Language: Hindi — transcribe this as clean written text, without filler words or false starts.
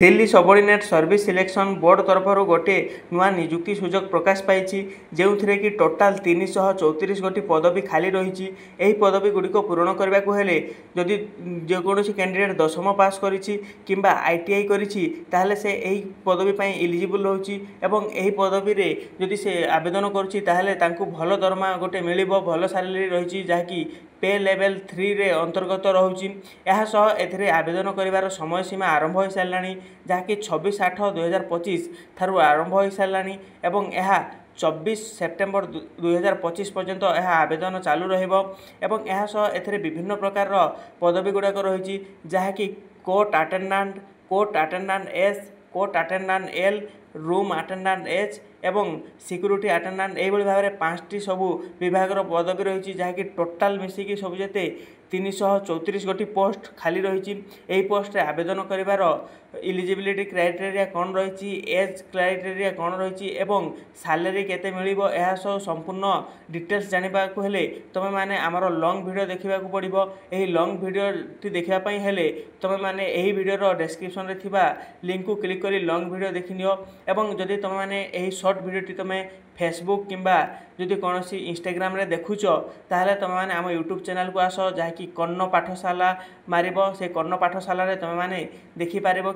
Delhi subordinate service selection board तरफ गोटे नुआ नियुक्ति सूचक प्रकाश पाई जो थे कि टोटाल 334 गोटी पदवी खाली रही। यही पदवी गुड़िक पूरण करने को हेले जदि जेकोसी कैंडिडेट 10वीं पास किंबा ITI करें से यही पदवी इलिजिबल रोची एवं यही पदवी रे जदि से आवेदन करुँच भल दरमा गोटे मिल भल सालेरी रही जहाँकि पे लेवल 3 रे अंतर्गत रोची। एथिरे आवेदन कर समय सीमा आरंभ हो सारा जहाँकि 26/8/2025 ठारू आरंभ हो सारा एवं यह 24 सेप्टेम्बर 2025 पर्यंत यह आवेदन चालू रही। विभिन्न प्रकार पदवी गुड़ाक रही जहाँकि court attendant S, court attendant L, room attendant H एवं सिक्यूरीटी अटेंडेंट यही भाव में 5टी सबू विभाग पदवी रही जहाँकि टोटाल मिसिकी सब जेते 334 गोटी पोस्ट खाली रही। यही पोस्ट रे आवेदन करिवार इलिजिबिलिटी क्राइटेरिया कौन रही, एज क्राइटेरिया कौन रही एवं सालेरी केते मिलिबो यह सब संपूर्ण डिटेल्स जानिबा को हेले तमे माने आमर लॉन्ग वीडियो देखा पड़ो। यही लॉन्ग वीडियो टी देखा हेले तमे माने यही वीडियो डिस्क्रिप्शन रे थिबा लिंक को क्लिक करी लॉन्ग वीडियो देखि नियो एवं जदि तमे माने यही शॉर्ट वीडियो टी तमे फेसबुक किंबा जदि कौन सी इंस्टाग्राम रे देखुच ताहले तमे माने आम यूट्यूब चैनल को आस जहाँकि कर्ण पाठशाला मारिबो से कर्ण पाठशाला रे तमे माने देखि पारिबो।